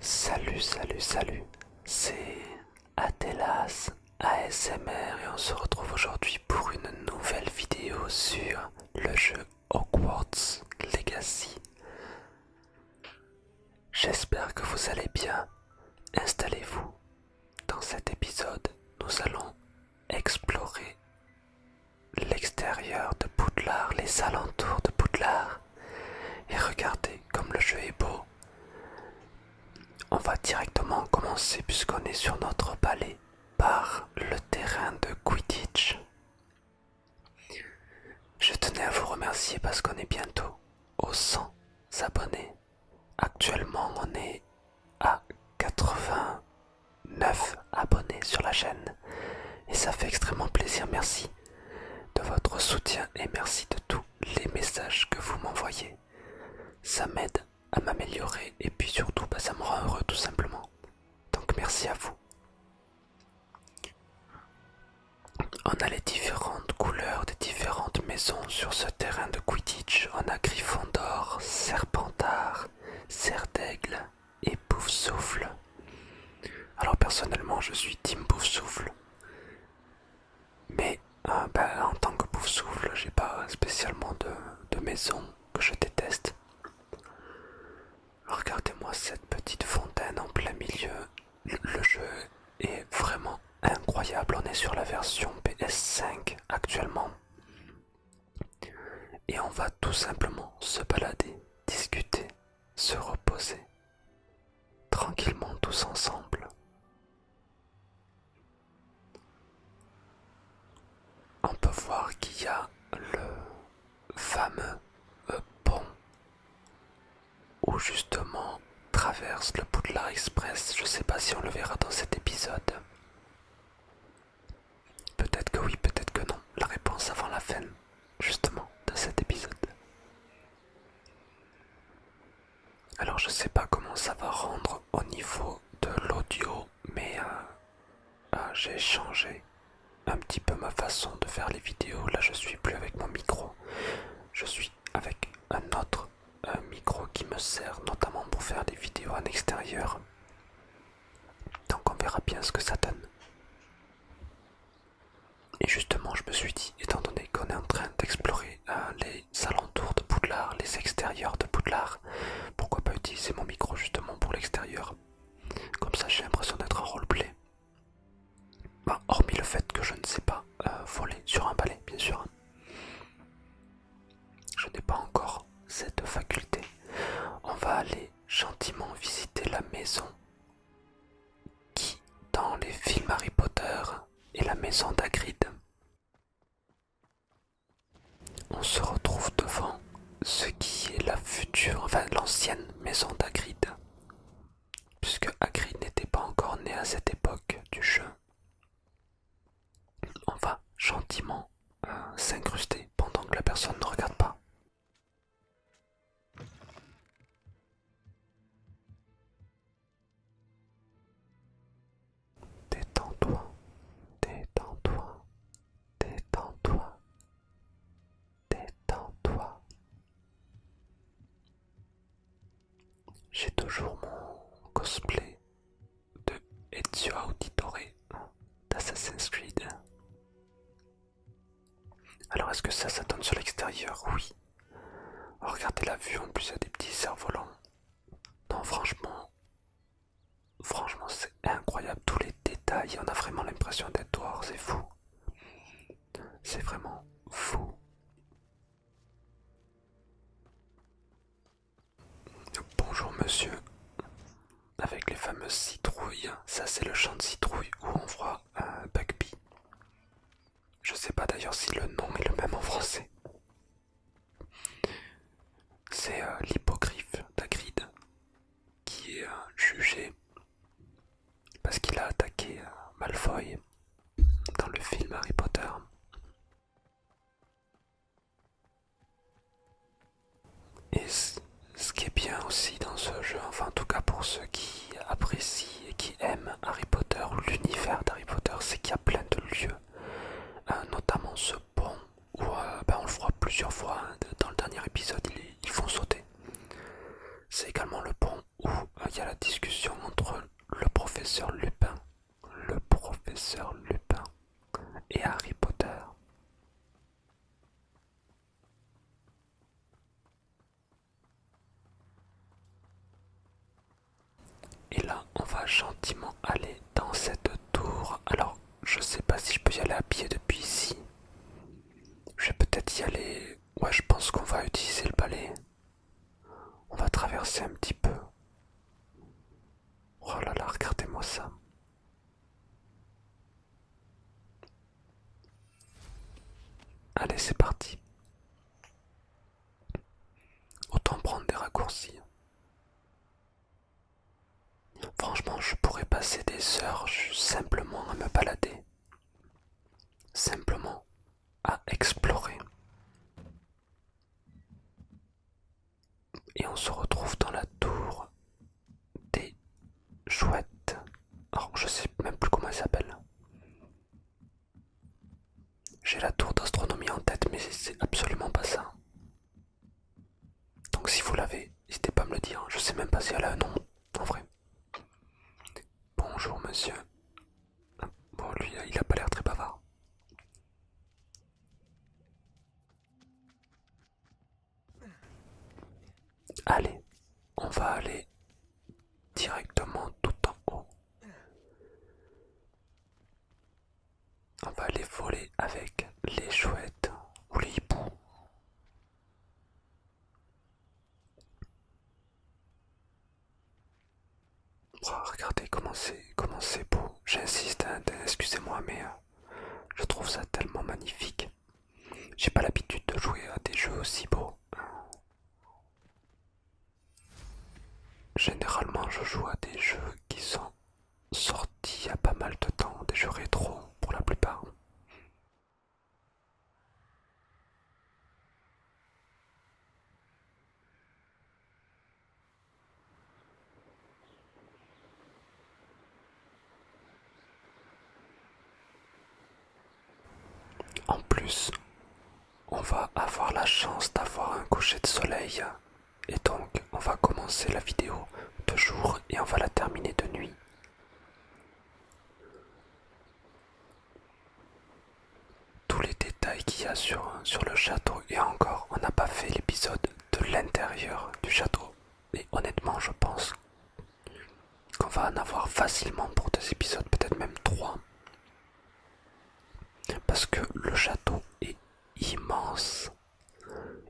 Salut, c'est Atelas ASMR et on se retrouve aujourd'hui pour une nouvelle vidéo sur le jeu Hogwarts Legacy. J'espère que vous allez bien. Installez-vous. Dans cet épisode, nous allons explorer l'extérieur de Poudlard, les alentours de Poudlard. Et regardez comme le jeu est beau. On va directement commencer puisqu'on est sur notre palais par le terrain de Quidditch. Je tenais à vous remercier parce qu'on est bientôt aux 100 abonnés. Actuellement on est à 89 abonnés sur la chaîne et ça fait extrêmement plaisir. Merci de votre soutien et merci de tous les messages que vous m'envoyez. Ça m'aide à m'améliorer et puis surtout ça me rend heureux tout simplement. Donc merci à vous. On a les différentes couleurs des différentes maisons sur ce terrain de Quidditch. On a Gryffondor, Serpentard, Serre d'Aigle et Poufsouffle. Alors personnellement je suis team Poufsouffle. Mais en tant que Poufsouffle j'ai pas spécialement de maison que je déteste. Regardez-moi cette petite fontaine en plein milieu. Le jeu est vraiment incroyable. On est sur la version PS5 actuellement. Et on va tout simplement se balader, discuter, se reposer. Tranquillement tous ensemble. On peut voir qu'il y a le fameux pont où justement traverse le Poudlard Express. Je sais pas si on le verra dans cet épisode. Peut-être que oui, peut-être que non. La réponse avant la fin, justement, de cet épisode. Alors je sais pas comment ça va rendre au niveau de l'audio, mais j'ai changé un petit peu ma façon de faire les vidéos. Là je suis plus avec mon micro, je suis avec un autre micro qui me sert notamment pour faire des vidéos en extérieur. Donc on verra bien ce que ça donne. Et justement je me suis dit, étant donné qu'on est en train d'explorer les alentours de Poudlard, les extérieurs de Poudlard, pourquoi pas utiliser mon micro justement pour l'extérieur. Comme ça j'ai l'impression d'être en roleplay. Hormis le fait que je ne sais pas voler sur un balai, bien sûr. Je n'ai pas encore cette faculté. On va aller gentiment visiter la maison qui, dans les films Harry Potter, est la maison d'Hagrid. On se retrouve devant ce qui est la future, enfin l'ancienne maison d'Hagrid, puisque Hagrid n'était pas encore né à cette époque du jeu. On va gentiment s'incruster pendant que la personne ne regarde pas. Détends-toi, détends-toi, détends-toi, détends-toi. J'ai toujours mon cosplay de Ezio Auditore d'Assassin's Creed. Alors est-ce que ça donne sur l'extérieur? Oui. Oh, regardez la vue, en plus il y a des petits cerfs-volants. Non franchement c'est incroyable, tous les détails, on a vraiment l'impression d'être dehors, c'est fou. C'est vraiment fou. Bonjour monsieur. Avec les fameuses citrouilles, ça c'est le champ de citrouilles où on voit Buckby. Je sais pas d'ailleurs si le nom est le même en français. C'est l'hippogriffe d'Hagrid qui est jugé parce qu'il a attaqué Malfoy dans le film Harry Potter. Et ce qui est bien aussi dans ce jeu, enfin en tout cas pour ceux qui apprécient et qui aiment Harry Potter ou l'univers d'Harry Potter, c'est qu'il y a plein de lieux, notamment ce pont où on le voit plusieurs fois, dans le dernier épisode ils font sauter. C'est également le pont où il y a discussion entre le professeur Lupin et Harry Potter. Et là, on va gentiment aller dans cette tour. Alors, je sais pas si je peux y aller à pied depuis ici. Je vais peut-être y aller. Ouais, je pense qu'on va utiliser le balai. On va traverser un petit peu. Oh là là, regardez-moi ça. Allez, c'est parti. Autant prendre des raccourcis. Franchement, je pourrais passer des heures simplement à me balader. Simplement à explorer. Et on se retrouve dans la tour des chouettes. Alors, je sais même plus comment elle s'appelle. J'ai la tour d'astronomie en tête, mais c'est absolument pas ça. Donc si vous l'avez, n'hésitez pas à me le dire. Je sais même pas si elle a un nom, en vrai. Bonjour monsieur. Bon, lui, il a pas l'air très bavard. Allez, on va aller directement tout en haut. On va aller voler avec les chouettes ou les hiboux. Oh, regardez comment c'est beau. J'insiste, hein, excusez-moi, mais je trouve ça tellement magnifique. J'ai pas l'habitude de jouer à des jeux aussi beaux. Généralement, je joue à des jeux qui sont sortis il y a pas mal de temps, des jeux rétro pour la plupart. En plus, on va avoir la chance d'avoir un coucher de soleil et donc on va commencer la vidéo de jour et on va la terminer de nuit. Tous les détails qu'il y a sur le château et encore, on n'a pas fait l'épisode de l'intérieur du château. Et honnêtement, je pense qu'on va en avoir facilement pour 2 épisodes, peut-être même 3. Parce que le château est immense.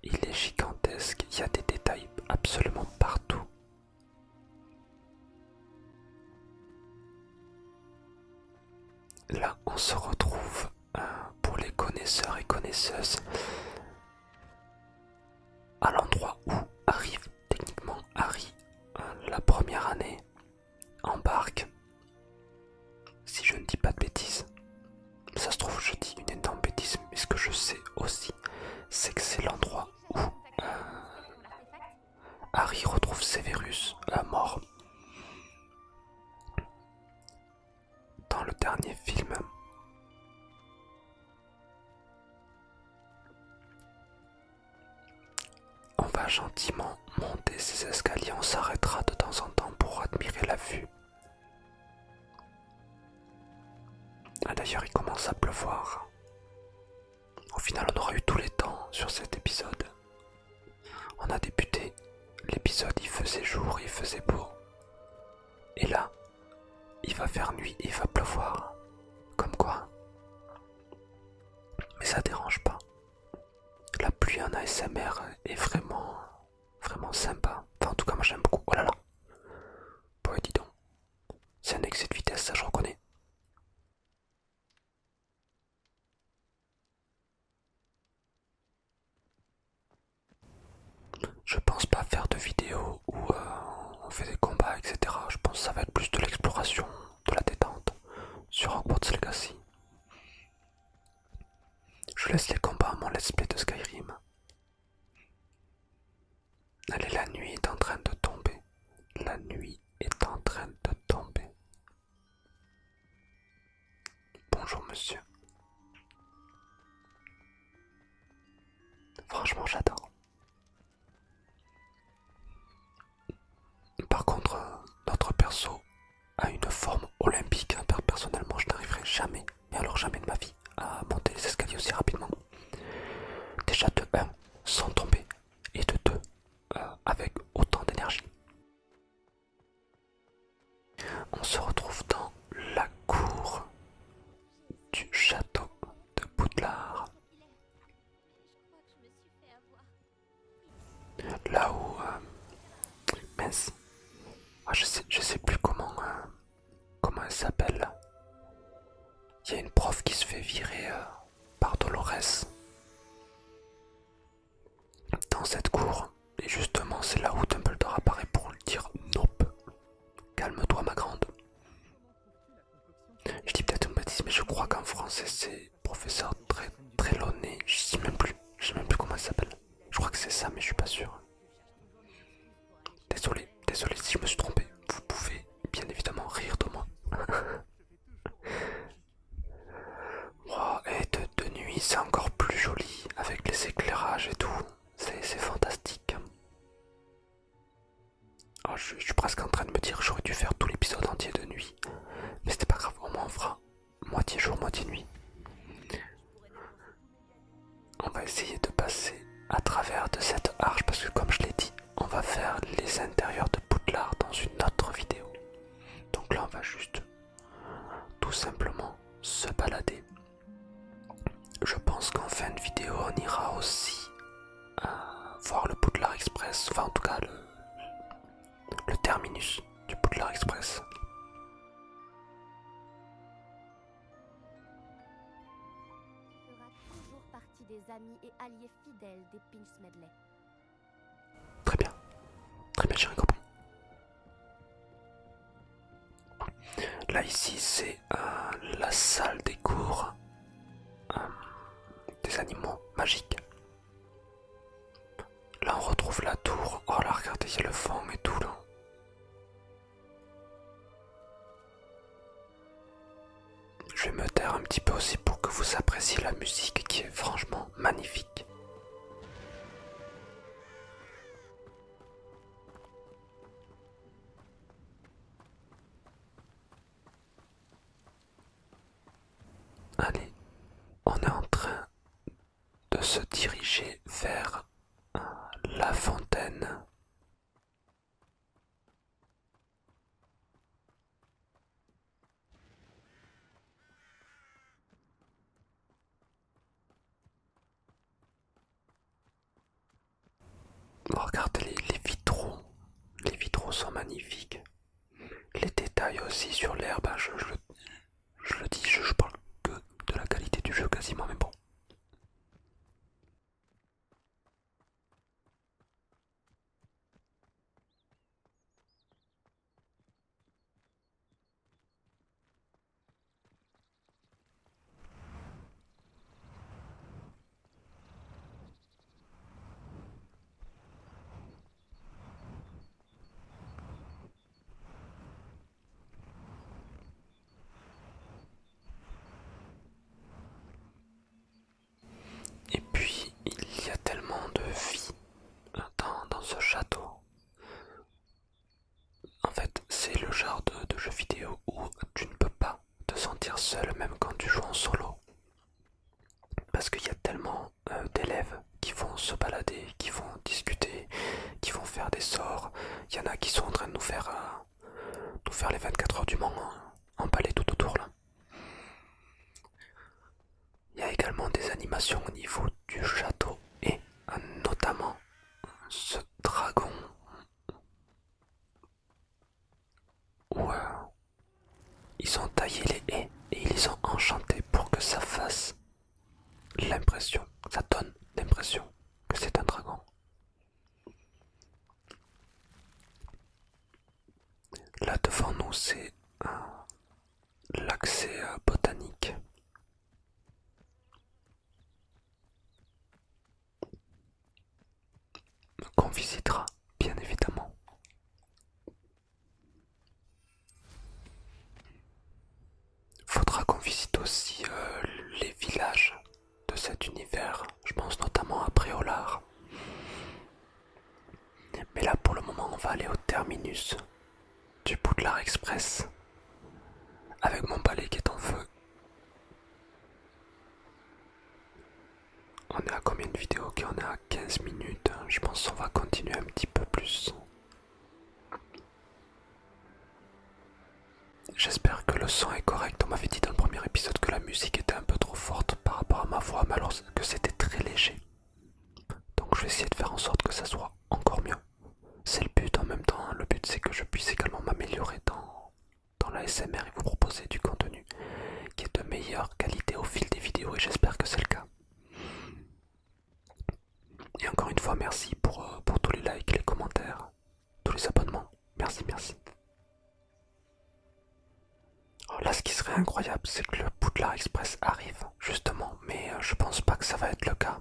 Il est gigantesque, il y a des détails absolument partout. Là, on se retrouve pour les connaisseurs et connaisseuses à l'endroit où arrive techniquement Harry la première année en barque. Si je ne dis pas de bêtises, ça se trouve je dis une énorme bêtise, mais ce que je sais aussi, c'est que c'est l'endroit où Harry retrouve Severus mort dans le dernier film. On va gentiment monter ces escaliers, on s'arrêtera de temps en temps pour admirer la vue. Ah, d'ailleurs, il commence à pleuvoir. Au final, on aura eu tous les temps sur cet épisode. On a débuté l'épisode, il faisait jour, il faisait beau. Et là, il va faire nuit et il va pleuvoir. Comme quoi. Mais ça dérange pas. La pluie en ASMR est vraiment sympa. Enfin, en tout cas, moi j'aime beaucoup. Oh là là. Bon, dis donc. C'est un excès de vitesse, ça je reconnais. Je pense pas faire de vidéos où on fait des combats, etc. Je pense que ça va être plus de l'exploration, de la détente sur Hogwarts Legacy. Je laisse les combats à mon let's play de Skyrim. Allez, la nuit est en train de tomber. La nuit est en train de tomber. Bonjour monsieur. Franchement, j'adore. Par contre, notre je sais plus comment elle s'appelle. Il y a une prof qui se fait virer par Dolores dans cette cour. Et justement, c'est là où Dumbledore apparaît pour lui dire nope. Calme-toi, ma grande. Je dis peut-être une bêtise, mais je crois qu'en français c'est professeur Trelawney. Je sais même plus comment elle s'appelle. Je crois que c'est ça, mais je suis pas sûr. Désolé si je me suis trompé. Vous pouvez bien évidemment rire de moi. Wow, et de nuit c'est encore plus joli avec les éclairages et tout. C'est fantastique. Oh, je suis presque en train de me dire que j'aurais dû faire tout l'épisode entier de nuit. Mais c'était pas grave, au moins on fera moitié jour, moitié nuit. On va essayer de passer à travers de cette arche parce que comme je l'ai dit, on va faire les intérieurs de Poudlard dans une autre vidéo. Donc là on va juste tout simplement se balader. Je pense qu'en fin de vidéo on ira aussi voir le Poudlard Express, enfin en tout cas le terminus du Poudlard Express. Des amis et alliés fidèles des Pinch Medley. Très bien, j'ai rien compris. Là ici c'est la salle des cours des animaux magiques. Là on retrouve la tour. Oh là regardez, il y a le fond et tout là. Je vais me taire un petit peu aussi pour que vous appréciez la musique qui est franchement magnifique. Allez, on est en train de se diriger vers la fontaine. Oh, regardez les vitraux. Les vitraux sont magnifiques. Les détails aussi sur l'herbe, je le dis, je parle que de la qualité du jeu quasiment, mais bon. Et puis, il y a tellement de vie dans ce château. En fait, c'est le genre de jeu vidéo où tu ne peux pas te sentir seul même quand tu joues en solo. Parce qu'il y a tellement d'élèves qui vont se balader, qui vont discuter, qui vont faire des sorts. Il y en a qui sont en train de nous faire les 24 heures du Mans empalés tout autour là. Il y a également des animations au niveau du château et notamment ce dragon où ils ont taillé les haies et ils les ont enchantés pour que ça fasse l'impression, ça donne l'impression que c'est un dragon. Là devant nous c'est l'accès botanique. Qu'on visitera bien évidemment. Faudra qu'on visite aussi les villages de cet univers, je pense notamment à Préolard. Mais là pour le moment on va aller au terminus du Poudlard Express avec mon balai qui est en feu. On est à combien de vidéos? Ok, on est à 15 minutes, je pense qu'on va continuer un petit peu plus. J'espère que le son est correct. On m'avait dit dans le premier épisode que la musique était un peu trop forte par rapport à ma voix, mais alors que c'était très léger. Donc je vais essayer de faire en sorte que ça soit encore mieux. C'est le but en même temps, hein. Le but c'est que je puisse également m'améliorer ASMR et vous proposer du contenu qui est de meilleure qualité au fil des vidéos et j'espère que c'est le cas. Et encore une fois, merci pour tous les likes, les commentaires, tous les abonnements. Merci, merci. Alors là, ce qui serait incroyable, c'est que le Poudlard Express arrive, justement, mais je pense pas que ça va être le cas.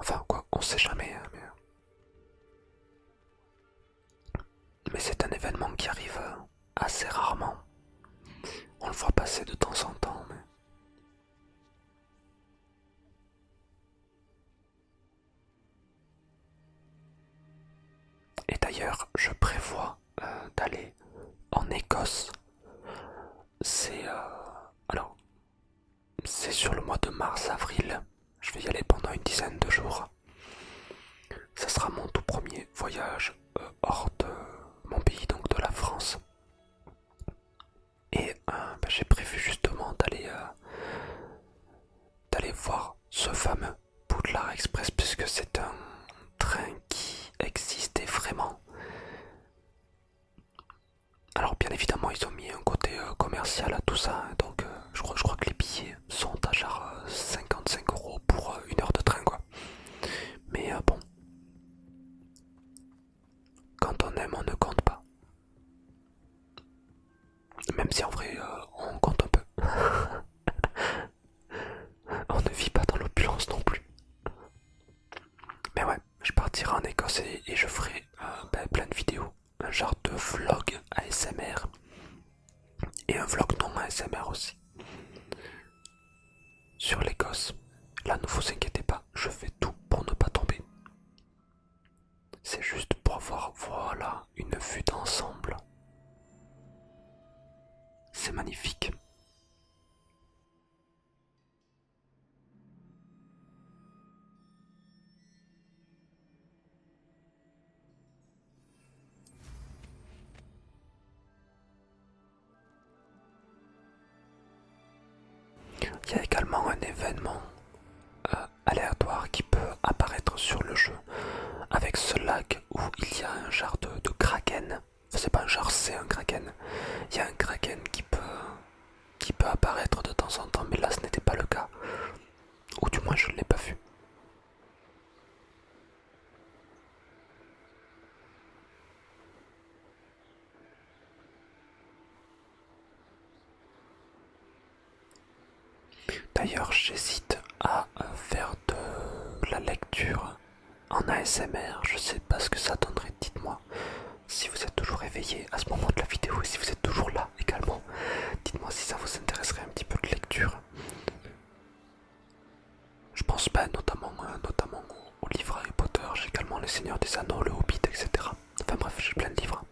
Enfin, quoi, on sait jamais, hein, mais c'est un événement qui arrive assez rarement. On le voit passer de temps en temps, mais... Et d'ailleurs, je prévois d'aller en Écosse. C'est alors, c'est sur le mois de mars-avril. Je vais y aller pendant une dizaine de jours. Ça sera mon tout premier voyage hors de mon pays, donc de la France. Et j'ai prévu justement d'aller voir ce fameux Poudlard Express puisque c'est un train qui existait vraiment. Alors bien évidemment ils ont mis un côté commercial à tout ça, hein, donc je crois que les billets sont à genre 55 € pour 1 heure de train quoi. Mais bon, quand on aime on ne compte pas. Même si en vrai on compte un peu. On ne vit pas dans l'opulence non plus. Mais ouais, je partirai en Écosse et je ferai plein de vidéos. Un genre de vlog ASMR. Et un vlog non ASMR aussi. Sur l'Écosse. Là ne vous inquiétez pas, je fais tout pour ne pas tomber. C'est juste pour avoir voilà une vue d'ensemble. C'est magnifique. Il y a également un événement aléatoire qui peut apparaître sur le jeu avec ce lac où il y a un genre de kraken. Enfin, c'est pas un genre, c'est un kraken. Il y a un kraken qui peut apparaître de temps en temps, mais là ce n'était pas le cas. Ou du moins je ne l'ai pas vu. D'ailleurs, j'hésite à faire de la lecture en ASMR. Je sais pas ce que ça donnerait, dites-moi. Si vous êtes toujours éveillé à ce moment de la vidéo et si vous êtes toujours là également, dites-moi si ça vous intéresserait un petit peu de lecture. Je pense pas notamment au livre Harry Potter, j'ai également Le Seigneur des Anneaux, Le Hobbit, etc. Enfin bref, j'ai plein de livres.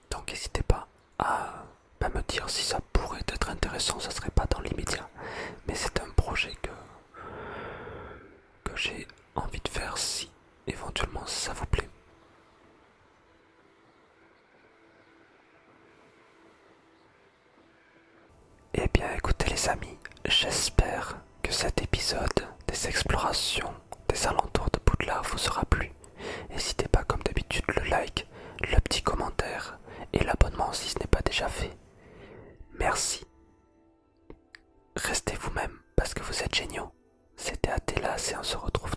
Donc n'hésitez pas à me dire si ça pourrait être intéressant, ça serait pas dans l'immédiat. Mais c'est un projet que j'ai envie de faire si éventuellement ça vous plaît. Eh bien écoutez les amis, j'espère que cet épisode des explorations des alentours de Poudlard vous aura plu. N'hésitez pas comme d'habitude le like, le petit commentaire et l'abonnement si ce n'est pas déjà fait. Merci. Restez vous-même parce que vous êtes géniaux. C'était Athélas et on se retrouve